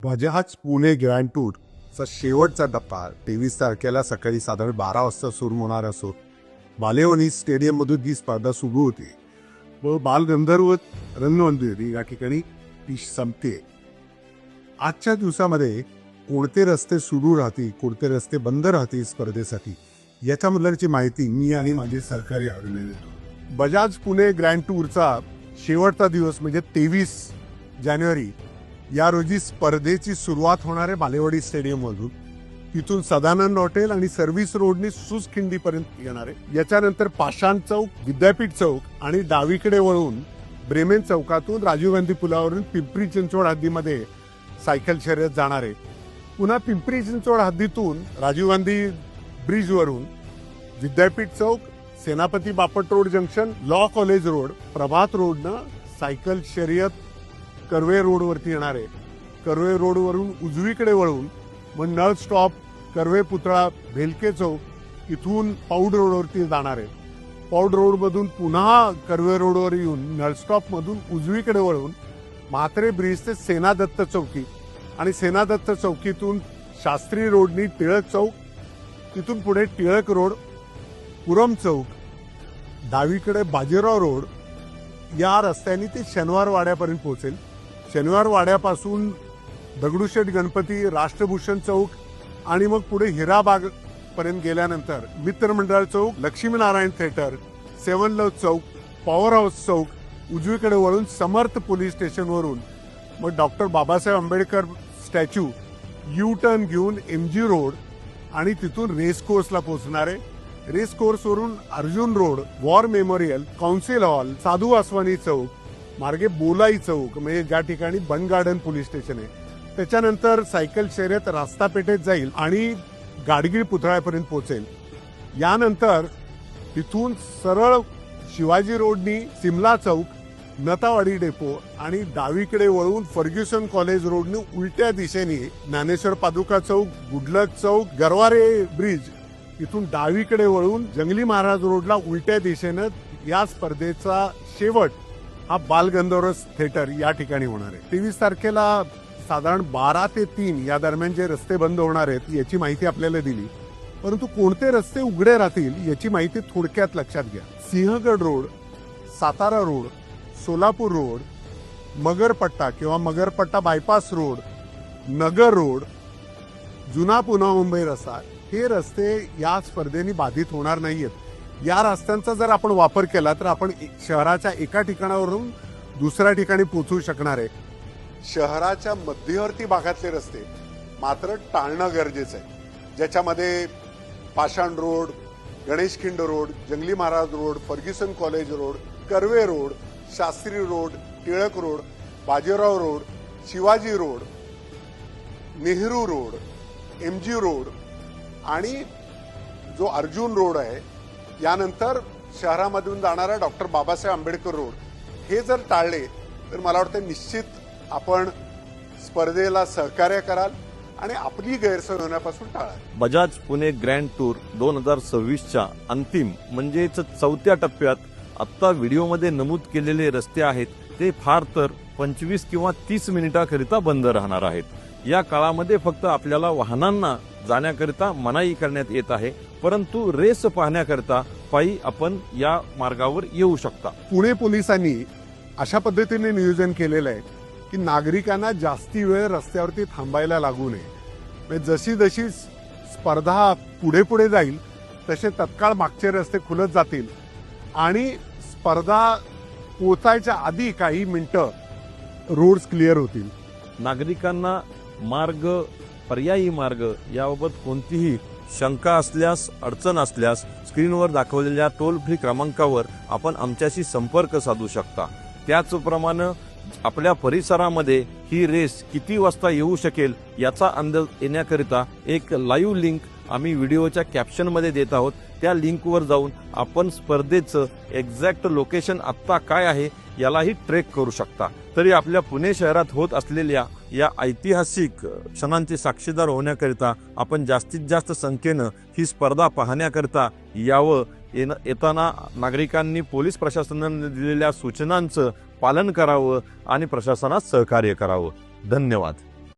Bajaj Pune grand टूरचा शेवटचा टप्पा 23 तारखेला सकाळी साधारण 12 वाजता सुरू होणार असून बालेवाडी स्टेडियममधून ही स्पर्धा सुरू होती व बालगंधर्व रंगमंदिर या ठिकाणी ती संपते. आजच्या दिवसामध्ये कोणते रस्ते सुरू राहतील, कोणते रस्ते बंद राहतील स्पर्धेसाठी, याच्या मुलांची माहिती मी आणि माझे सहकारी आवडले देतो. बजाज पुणे ग्रँड टूरचा शेवटचा दिवस म्हणजे 23 जानेवारी या रोजी स्पर्धेची सुरुवात होणार आहे बालेवाडी स्टेडियममधून. तिथून सदानंद हॉटेल आणि सर्व्हिस रोडनी सुसखिंडीपर्यंत येणार आहे. याच्यानंतर पाषाण चौक, विद्यापीठ चौक आणि डावीकडे वळून ब्रेमेन चौकातून राजीव गांधी पुलावरून पिंपरी चिंचवड हद्दीमध्ये सायकल शर्यत जाणार आहे. पुन्हा पिंपरी चिंचवड हद्दीतून Rajiv Gandhi ब्रिजवरून Vidyapeeth Chowk, Senapati Bapat road junction, law college road, Prabhat रोडनं सायकल शर्यत कर्वे रोडवरती येणार आहे. कर्वे रोडवरून उजवीकडे वळून मग नळ स्टॉप, कर्वे पुतळा, भेलके चौक इथून पौड रोडवरती जाणार आहे. पौड रोडमधून पुन्हा कर्वे रोडवर येऊन नळ स्टॉपमधून उजवीकडे वळून म्हात्रे ब्रिज ते सेना दत्त चौकी आणि सेना दत्त चौकीतून शास्त्री रोडनी टिळक चौक, तिथून पुढे टिळक रोड, पुरम चौक, डावीकडे बाजीराव रोड या रस्त्याने ते शनिवार वाड्यापर्यंत पोहोचेल. शनिवार वाड्यापासून दगडूशेठ गणपती, राष्ट्रभूषण चौक आणि मग पुढे हिराबाग पर्यंत गेल्यानंतर Mitramandal Chowk, Laxminarayan theatre, seven love Chowk, power house Chowk, उजवीकडे वळून समर्थ पोलीस स्टेशनवरून मग doctor Babasaheb Ambedkar statue U turn घेऊन MG रोड आणि तिथून रेस कोर्सला पोहोचणार आहे. रेस कोर्सवरून Arjun road, war memorial, council hall, Sadhu Vaswani चौक मार्गे बोलाई चौक म्हणजे ज्या ठिकाणी बन गार्डन पोलीस स्टेशन आहे, त्याच्यानंतर सायकल शर्यत रास्ता पेठेत जाईल आणि गाडगीळ पुतळ्यापर्यंत पोहोचेल. यानंतर तिथून सरळ शिवाजी रोडनी सिमला चौक, नतावाडी डेपो आणि डावीकडे वळून फर्ग्युसन कॉलेज रोडने उलट्या दिशेने ज्ञानेश्वर पादुका चौक, गुडलक चौक, गरवारे ब्रिज इथून डावीकडे वळून जंगली महाराज रोडला उलट्या दिशेनं या स्पर्धेचा शेवट हा बालगंधर्व थिएटर या ठिकाणी होणार आहे. 23 तारखेला साधारण 12 ते 3 या दरम्यान जे रस्ते बंद होणार आहेत याची माहिती आपल्याला दिली, परंतु कोणते रस्ते उघडे राहतील याची माहिती थोडक्यात लक्षात घ्या. Sinhagad road, Satara road, Solapur road, Magarpatta किंवा मगरपट्टा बायपास रोड, नगर रोड, जुना पुणे मुंबई रस्ता हे रस्ते या स्पर्धेने बाधित होणार नाहीयेत. या रस्त्यांचा जर आपण वापर केला तर आपण शहराच्या एका ठिकाणावरून दुसऱ्या ठिकाणी पोहोचू शकणार आहे. शहराच्या मध्यवर्ती भागातले रस्ते मात्र टाळणं गरजेचं आहे, ज्याच्यामध्ये पाषाण road, Ganeshkhind road, Jangli Maharaj road, Fergusson college road, Karve road, Shastri road, Tilak road, Bajirao road, Shivaji road, Nehru road, MG road आणि जो अर्जुन रोड आहे, यानंतर शहरामधून जाणारा डॉक्टर बाबासाहेब आंबेडकर रोड हे जर टाळले तर मला वाटतं निश्चित आपण स्पर्धेला सहकार्य कराल आणि आपली गैरसोय होण्यापासून टाळाल. बजाज पुणे ग्रँड टूर 2026च्या अंतिम म्हणजेच 4थ्या टप्प्यात आत्ता व्हिडिओमध्ये नमूद केलेले रस्ते आहेत ते फार तर 25 किंवा 30 मिनिटाकरिता बंद राहणार आहेत. या काळामध्ये फक्त आपल्याला वाहनांना जाण्याकरिता मनाई करण्यात येत आहे, परंतु रेस पाहण्याकरिता पायी आपण या मार्गावर येऊ शकता. पुणे पोलिसांनी अशा पद्धतीने नियोजन केलेलं आहे की नागरिकांना जास्ती वेळ रस्त्यावरती थांबायला लागू नये. म्हणजे जशी जशी स्पर्धा पुढे पुढे जाईल तसे तत्काळ मागचे रस्ते खुलत जातील आणि स्पर्धा पोचायच्या आधी काही मिनिटं रोड्स क्लिअर होतील. नागरिकांना मार्ग, पर्यायी मार्ग याबाबत कोणतीही शंका असल्यास, अडचण असल्यास स्क्रीनवर दाखवलेल्या टोल फ्री क्रमांकावर आपण आमच्याशी संपर्क साधू शकता. त्याचप्रमाणे आपल्या परिसरामध्ये ही रेस किती वाजता येऊ शकेल याचा अंदाज येण्याकरिता एक लाईव्ह लिंक आम्ही व्हिडिओच्या कॅप्शनमध्ये देत आहोत. त्या लिंकवर जाऊन आपण स्पर्धेचं एक्झॅक्ट लोकेशन आत्ता काय आहे यालाही ट्रेक करू शकता. तरी आपल्या पुणे शहरात होत असलेल्या या ऐतिहासिक क्षणांचे साक्षीदार होण्याकरिता आपण जास्तीत जास्त संख्येनं ही स्पर्धा पाहण्याकरिता यावं. येताना नागरिकांनी पोलीस प्रशासनाने दिलेल्या सूचनांचं पालन करावं आणि प्रशासनात सहकार्य करावं. धन्यवाद.